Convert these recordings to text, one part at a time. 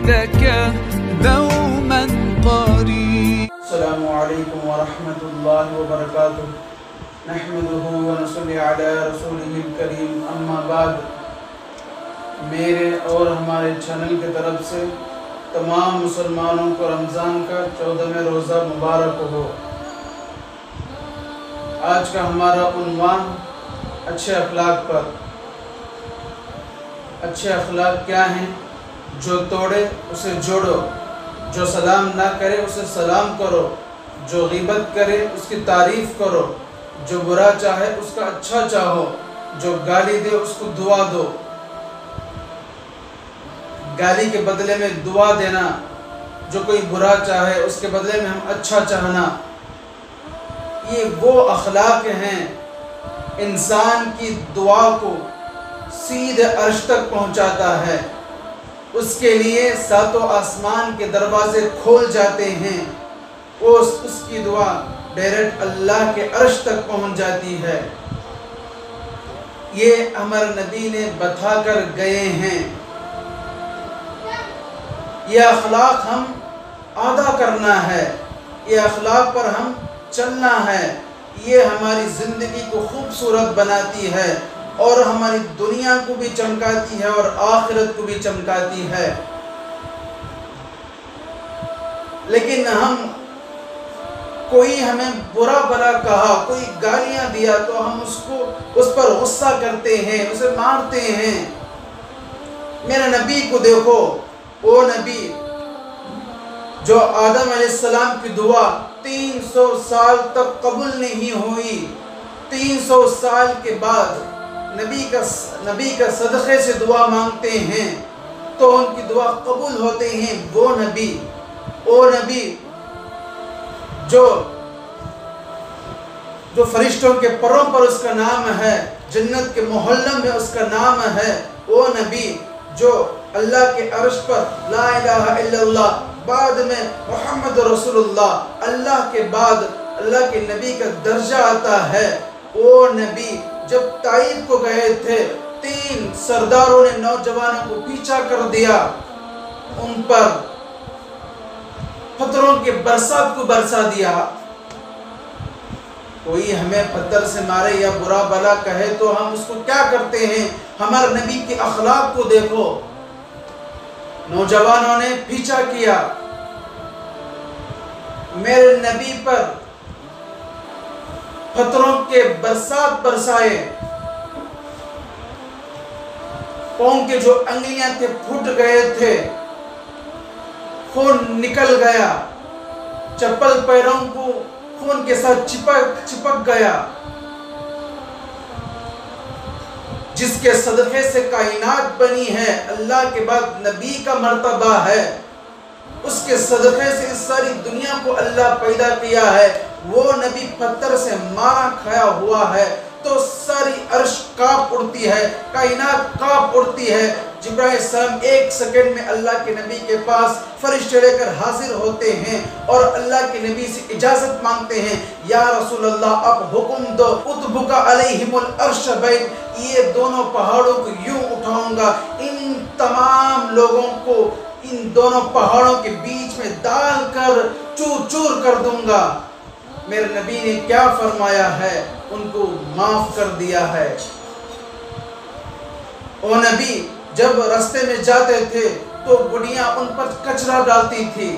عندك دوما قريب. السلام علیکم ورحمۃ اللہ وبرکاتہ. نحمده ونصلی علی رسولہ الکریم. اما بعد. میرے اور ہمارے چینل کی طرف سے تمام مسلمانوں کو رمضان کا 14واں روزہ مبارک ہو. آج کا ہمارا عنوان اچھے اخلاق پر. اچھے اخلاق کیا ہیں؟ جو توڑے اسے جوڑو، جو سلام نہ کرے اسے سلام کرو، جو غیبت کرے اس کی تعریف کرو، جو برا چاہے اس کا اچھا چاہو، جو گالی دے اس کو دعا دو. گالی کے بدلے میں دعا دینا، جو کوئی برا چاہے اس کے بدلے میں ہم اچھا چاہنا، یہ وہ اخلاق ہیں انسان کی دعا کو سیدھے عرش تک پہنچاتا ہے. اس کے لیے ساتوں آسمان کے دروازے کھول جاتے ہیں. اس کی دعا ڈائریکٹ اللہ کے عرش تک پہنچ جاتی ہے. یہ ہمارے نبی نے بتا کر گئے ہیں. یہ اخلاق ہم ادا کرنا ہے، یہ اخلاق پر ہم چلنا ہے. یہ ہماری زندگی کو خوبصورت بناتی ہے اور ہماری دنیا کو بھی چمکاتی ہے اور آخرت کو بھی چمکاتی ہے. لیکن ہم کوئی ہمیں برا بھلا کہا، کوئی گالیاں دیا تو ہم اس پر غصہ کرتے ہیں، اسے مارتے ہیں. میرے نبی کو دیکھو، وہ نبی جو آدم علیہ السلام کی دعا 300 سال تک قبول نہیں ہوئی، 300 سال کے بعد نبی کا صدقے سے دعا مانگتے ہیں تو ان کی دعا قبول ہوتے ہیں. وہ نبی جو فرشتوں کے پروں پر اس کا نام ہے، جنت کے محلم میں اس کا نام ہے. وہ نبی جو اللہ کے عرش پر لا الہ الا اللہ، بعد میں محمد رسول اللہ، اللہ کے بعد اللہ کے نبی کا درجہ آتا ہے. وہ نبی جب طائف کو گئے تھے، 3 سرداروں نے نوجوانوں کو پیچھا کر دیا، ان پر پتھروں کے برسات کو برسا دیا. کوئی ہمیں پتھر سے مارے یا برا بلا کہے تو ہم اس کو کیا کرتے ہیں؟ ہمارے نبی کے اخلاق کو دیکھو. نوجوانوں نے پیچھا کیا، میرے نبی پر پتھروں کے برسات برسائے، پاؤں کے جو انگلیاں تھے پھٹ گئے تھے، خون نکل گیا، چپل پیروں کو خون کے ساتھ چپک گیا. جس کے صدقے سے کائنات بنی ہے، اللہ کے بعد نبی کا مرتبہ ہے، اس کے صدقے سے اس ساری دنیا کو اللہ پیدا کیا ہے. وہ نبی پتھر سے مارا کھایا ہوا ہے تو ساری عرش کانپ اڑتی ہے، کائنات کانپ اڑتی ہے. جبرائیل السلام 1 سیکنڈ میں اللہ کے نبی کے پاس فرشتے لے کر حاضر ہوتے ہیں اور اللہ کے نبی سے اجازت مانگتے ہیں، یا رسول اللہ آپ حکم دو، اتبکا علیہم العرش بین، یہ دونوں پہاڑوں کو یوں اٹھاؤں گا، ان تمام لوگوں کو ان دونوں پہاڑوں کے بیچ میں ڈال کر چور چور کر دوں گا. میرے نبی نے کیا فرمایا ہے؟ ان کو معاف کر دیا ہے. وہ نبی جب راستے میں جاتے تھے تو بڑیاں ان پر کچرا ڈالتی تھی.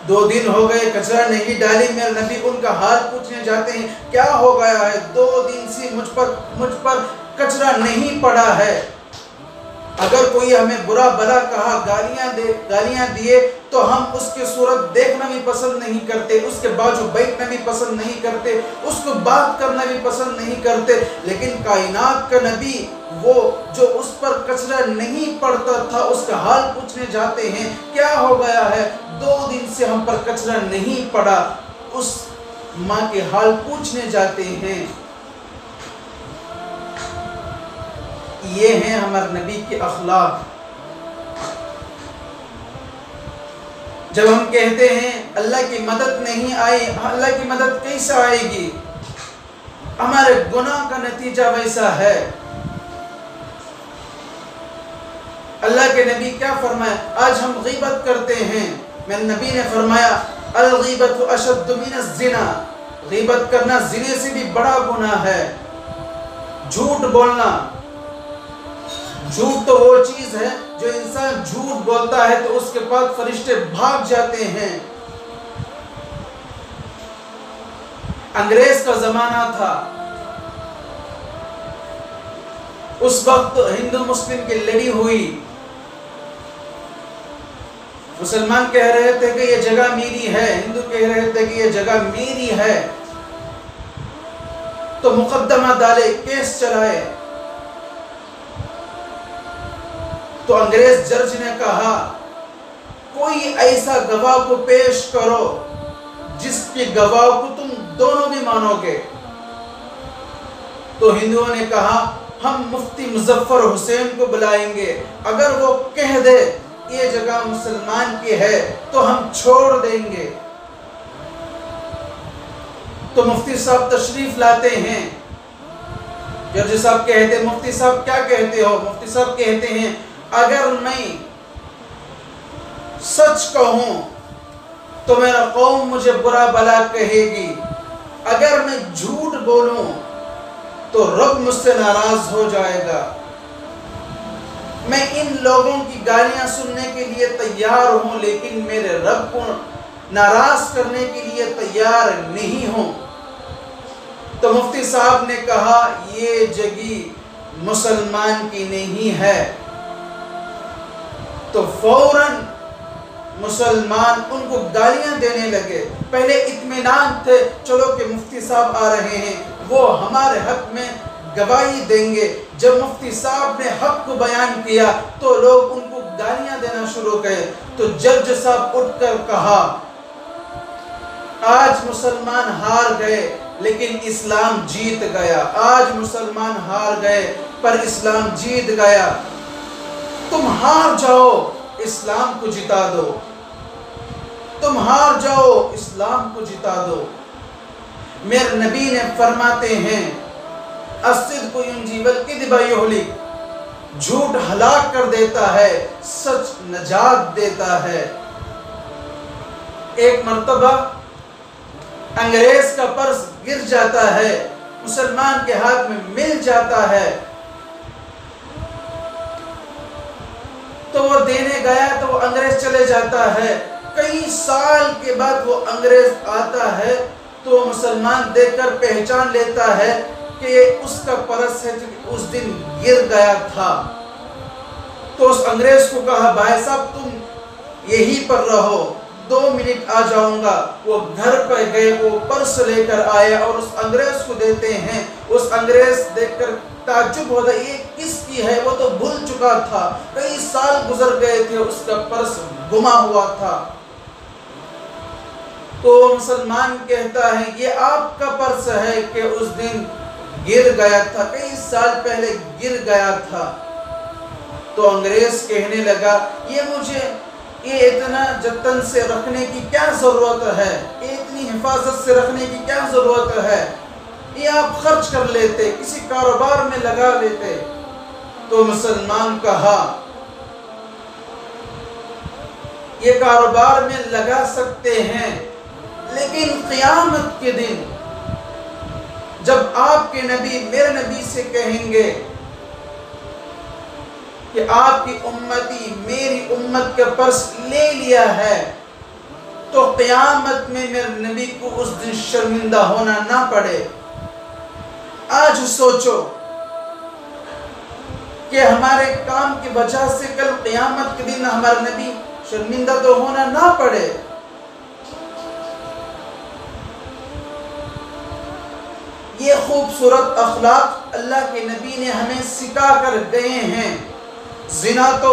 2 دن ہو گئے کچرا نہیں ڈالی. میرے نبی ان کا حال پوچھنے جاتے ہیں، کیا ہو گیا ہے؟ 2 دن سے مجھ پر کچرا نہیں پڑا ہے. اگر کوئی ہمیں برا بلا کہا، گالیاں دیے تو ہم اس کی صورت دیکھنا بھی پسند نہیں کرتے، اس کے بازو بیٹھنا بھی پسند نہیں کرتے، اس کو بات کرنا بھی پسند نہیں کرتے. لیکن کائنات کا نبی، وہ جو اس پر کچرا نہیں پڑتا تھا، اس کا حال پوچھنے جاتے ہیں، کیا ہو گیا ہے؟ 2 دن سے ہم پر کچرا نہیں پڑا. اس ماں کے حال پوچھنے جاتے ہیں. یہ ہیں ہمارے نبی کے اخلاق. جب ہم کہتے ہیں اللہ کی مدد نہیں آئی، اللہ کی مدد کیسے آئے گی؟ ہمارے گناہ کا نتیجہ ویسا ہے. اللہ کے نبی کیا فرمایا؟ آج ہم غیبت کرتے ہیں، میرے نبی نے فرمایا الغیبت اشد من الزنا، غیبت کرنا زنے سے بھی بڑا گناہ ہے۔ جھوٹ بولنا، جھوٹ تو وہ چیز ہے جو انسان جھوٹ بولتا ہے تو اس کے بعد فرشتے بھاگ جاتے ہیں۔ انگریز کا زمانہ تھا، اس وقت ہندو مسلم کی لڑی ہوئی، مسلمان کہہ رہے تھے کہ یہ جگہ میری ہے، ہندو کہہ رہے تھے کہ یہ جگہ میری ہے، تو مقدمہ ڈالے، کیس چلائے۔ تو انگریز جج نے کہا کوئی ایسا گواہ کو پیش کرو جس کی گواہ کو تم دونوں بھی مانو گے۔ تو ہندوؤں نے کہا ہم مفتی مظفر حسین کو بلائیں گے، اگر وہ کہہ دے یہ جگہ مسلمان کی ہے تو ہم چھوڑ دیں گے۔ تو مفتی صاحب تشریف لاتے ہیں، جج صاحب کہتے ہیں مفتی صاحب کیا کہتے ہو؟ مفتی صاحب کہتے ہیں اگر میں سچ کہوں تو میرا قوم مجھے برا بلا کہے گی، اگر میں جھوٹ بولوں تو رب مجھ سے ناراض ہو جائے گا۔ میں ان لوگوں کی گالیاں سننے کے لیے تیار ہوں، لیکن میرے رب کو ناراض کرنے کے لیے تیار نہیں ہوں۔ تو مفتی صاحب نے کہا یہ جگہ مسلمان کی نہیں ہے۔ تو فوراً مسلمان ان کو گالیاں دینے لگے۔ پہلے اطمینان تھے چلو کہ مفتی صاحب آ رہے ہیں، وہ ہمارے حق میں گواہی دیں گے۔ جب مفتی صاحب نے حق کو بیان کیا تو لوگ ان کو گالیاں دینا شروع کر۔ تو جج صاحب اٹھ کر کہا آج مسلمان ہار گئے لیکن اسلام جیت گیا، آج مسلمان ہار گئے پر اسلام جیت گیا، تم ہار جاؤ اسلام کو جتا دو، تم ہار جاؤ اسلام کو جتا دو۔ میرے نبی نے فرماتے ہیں الصدق ینجی والکذب یہلک، جھوٹ ہلاک کر دیتا ہے، سچ نجات دیتا ہے۔ ایک مرتبہ انگریز کا پرس گر جاتا ہے، مسلمان کے ہاتھ میں مل جاتا ہے، تو وہ دینے گیا تو وہ انگریز چلے جاتا ہے۔ کئی سال کے بعد وہ انگریز آتا ہے تو وہ مسلمان دیکھ کر پہچان لیتا ہے کہ یہ اس کا پرس ہے جو اس دن گر گیا تھا۔ تو اس انگریز کو کہا بھائی صاحب تم یہی پر رہو، 2 منٹ آ جاؤں گا۔ وہ گھر پہ گئے، وہ پرس لے کر آئے اور اس انگریز کو دیتے ہیں۔ اس انگریز دیکھ کر تعجب ہوتا یہ کس کی ہے، وہ تو بھول چکا تھا، کئی سال گزر گئے تھے، اس کا پرس گما ہوا تھا۔ تو مسلمان کہتا ہے یہ آپ کا پرس ہے کہ اس دن گر گیا تھا، کئی سال پہلے گر گیا تھا۔ تو انگریز کہنے لگا یہ اتنا جتن سے رکھنے کی کیا ضرورت ہے، یہ اتنی حفاظت سے رکھنے کی کیا ضرورت ہے، یہ آپ خرچ کر لیتے، کسی کاروبار میں لگا لیتے۔ تو مسلمان کہا یہ کاروبار میں لگا سکتے ہیں، لیکن قیامت کے دن جب آپ کے نبی میرے نبی سے کہیں گے کہ آپ کی امتی میری امت کا پرس لے لیا ہے، تو قیامت میں میرے نبی کو اس دن شرمندہ ہونا نہ پڑے۔ آج سوچو کہ ہمارے کام کی وجہ سے کل قیامت کے دن ہمارے نبی شرمندہ تو ہونا نہ پڑے۔ یہ خوبصورت اخلاق اللہ کے نبی نے ہمیں سکھا کر گئے ہیں۔ زنا تو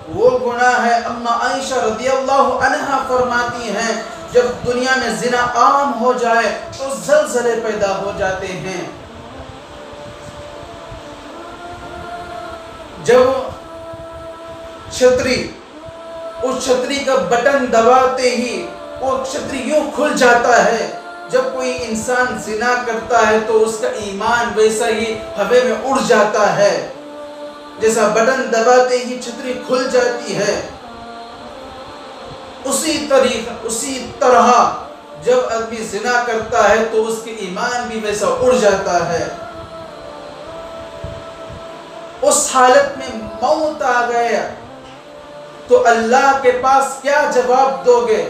وہ گناہ ہے، اما عائشہ رضی اللہ عنہا فرماتی ہیں جب دنیا میں زنا عام ہو جائے تو زلزلے پیدا ہو جاتے ہیں۔ جب چھتری اس چھتری کا بٹن دباتے ہی وہ چھتری یوں کھل جاتا ہے۔ جب کوئی انسان زنا کرتا ہے تو اس کا ایمان ویسا ہی ہوے میں اڑ جاتا ہے۔ جیسا بٹن دباتے ہی چھتری کھل جاتی ہے، اسی طرح جب آدمی زنا کرتا ہے تو اس کے ایمان بھی ویسا اڑ جاتا ہے۔ اس حالت میں موت آ گیا تو اللہ کے پاس کیا جواب دو گے؟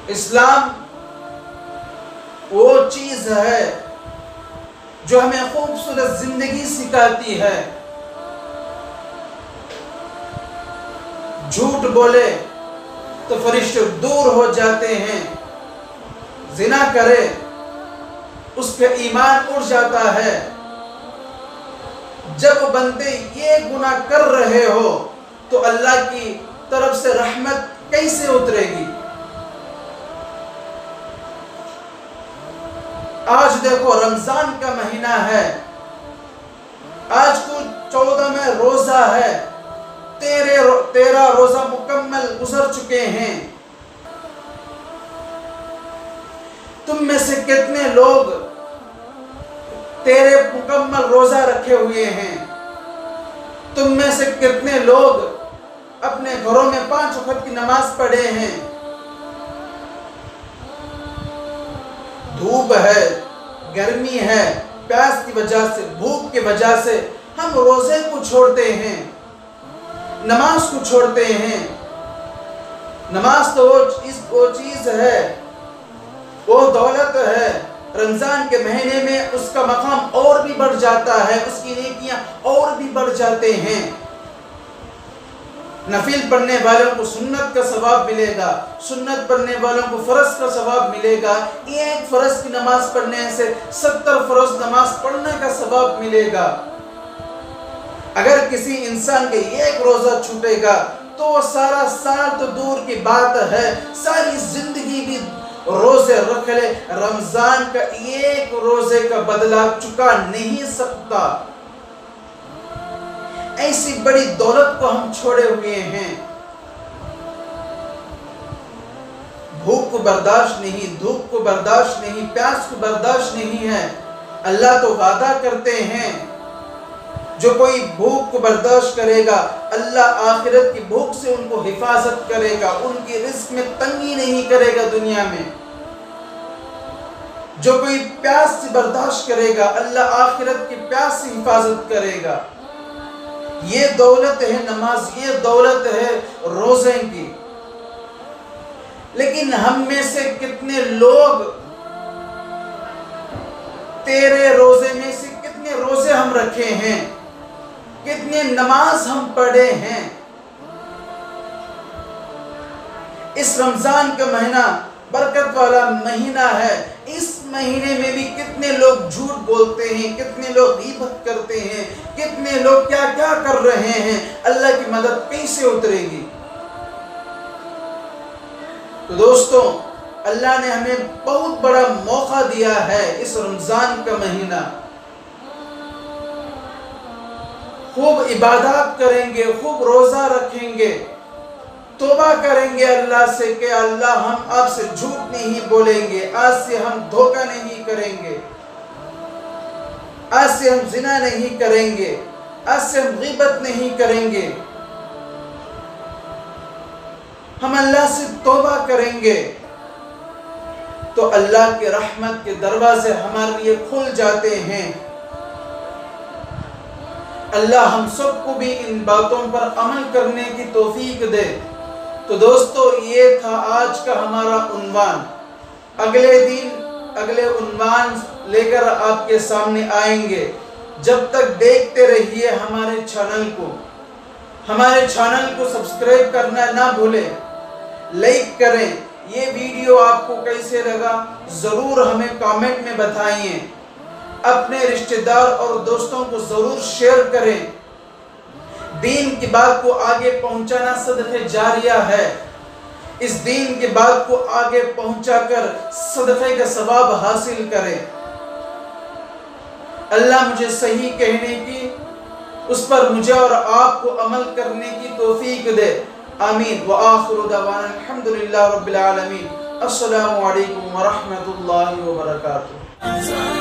اسلام وہ چیز ہے جو ہمیں خوبصورت زندگی سکھاتی ہے۔ جھوٹ بولے تو فرشتے دور ہو جاتے ہیں، زنا کرے اس پہ ایمان اڑ جاتا ہے۔ جب بندے یہ گناہ کر رہے ہو تو اللہ کی طرف سے رحمت کیسے اترے گی؟ آج دیکھو رمضان کا مہینہ ہے، آج کو 14واں روزہ ہے، 13 روزہ مکمل گزر چکے ہیں۔ تم میں سے کتنے لوگ 13 مکمل روزہ رکھے ہوئے ہیں؟ تم میں سے کتنے لوگ اپنے گھروں میں 5 وقت کی نماز پڑھے ہیں؟ دھوپ ہے، گرمی ہے، پیاس کی وجہ سے، بھوک کی وجہ سے ہم روزے کو چھوڑتے ہیں، نماز کو چھوڑتے ہیں۔ نماز تو وہ چیز ہے، وہ دولت ہے، رمضان کے مہینے میں اس کا مقام اور بھی بڑھ جاتا ہے، اس کی نیکیاں اور بھی بڑھ جاتے ہیں۔ نفل پڑھنے والوں کو سنت کا ثواب ملے گا، سنت پڑھنے والوں کو فرض کا ثواب ملے گا، ایک فرض کی نماز پڑھنے سے 70 فرض نماز پڑھنے کا ثواب ملے گا۔ اگر کسی انسان کے ایک روزہ چھوٹے گا تو وہ سارا سال تو دور کی بات ہے، ساری زندگی بھی روزے رکھ لے، رمضان کا ایک روزے کا بدلہ چکا نہیں سکتا۔ ایسی بڑی دولت کو ہم چھوڑے ہوئے ہیں۔ بھوک کو برداشت نہیں، دھوپ کو برداشت نہیں، پیاس کو برداشت نہیں ہے۔ اللہ تو وعدہ کرتے ہیں جو کوئی بھوک کو برداشت کرے گا اللہ آخرت کی بھوک سے ان کو حفاظت کرے گا، ان کی رزق میں تنگی نہیں کرے گا دنیا میں۔ جو کوئی پیاس سے برداشت کرے گا اللہ آخرت کی پیاس سے حفاظت کرے گا۔ یہ دولت ہے نماز، یہ دولت ہے روزے کی۔ لیکن ہم میں سے کتنے لوگ 13 روزے میں سے کتنے روزے ہم رکھے ہیں، کتنے نماز ہم پڑھے ہیں؟ اس رمضان کا مہینہ برکت والا مہینہ ہے، اس مہینے میں بھی کتنے لوگ جھوٹ بولتے ہیں، کتنے لوگ غیبت کرتے ہیں، کتنے لوگ کیا کیا کر رہے ہیں۔ اللہ کی مدد کیسے اترے گی؟ تو دوستو، اللہ نے ہمیں بہت بڑا موقع دیا ہے اس رمضان کا مہینہ۔ خوب عبادات کریں گے، خوب روزہ رکھیں گے، توبہ کریں گے اللہ سے کہ اللہ ہم آپ سے جھوٹ نہیں بولیں گے، آج سے ہم دھوکہ نہیں کریں گے، آج سے ہم زنا نہیں کریں گے، آج سے ہم غیبت نہیں کریں گے، ہم اللہ سے توبہ کریں گے تو اللہ کے رحمت کے دروازے ہمارے لیے کھل جاتے ہیں۔ اللہ ہم سب کو بھی ان باتوں پر عمل کرنے کی توفیق دے۔ تو دوستو، یہ تھا آج کا ہمارا عنوان۔ اگلے دن اگلے عنوان لے کر آپ کے سامنے آئیں گے۔ جب تک دیکھتے رہیے ہمارے چینل کو سبسکرائب کرنا نہ بھولیں، لائک کریں۔ یہ ویڈیو آپ کو کیسے لگا ضرور ہمیں کامنٹ میں بتائیں۔ اپنے رشتہ دار اور دوستوں کو ضرور شیئر کریں۔ دین کی بات کو آگے پہنچانا صدقہ جاریہ ہے۔ اس دین کی بات کو آگے پہنچا کر صدقہ کا ثواب حاصل کریں۔ اللہ مجھے صحیح کہنے کی، اس پر مجھے اور آپ کو عمل کرنے کی توفیق دے۔ آمین۔ وآخر دعوانا الحمدللہ رب العالمین۔ السلام علیکم ورحمۃ اللہ وبرکاتہ۔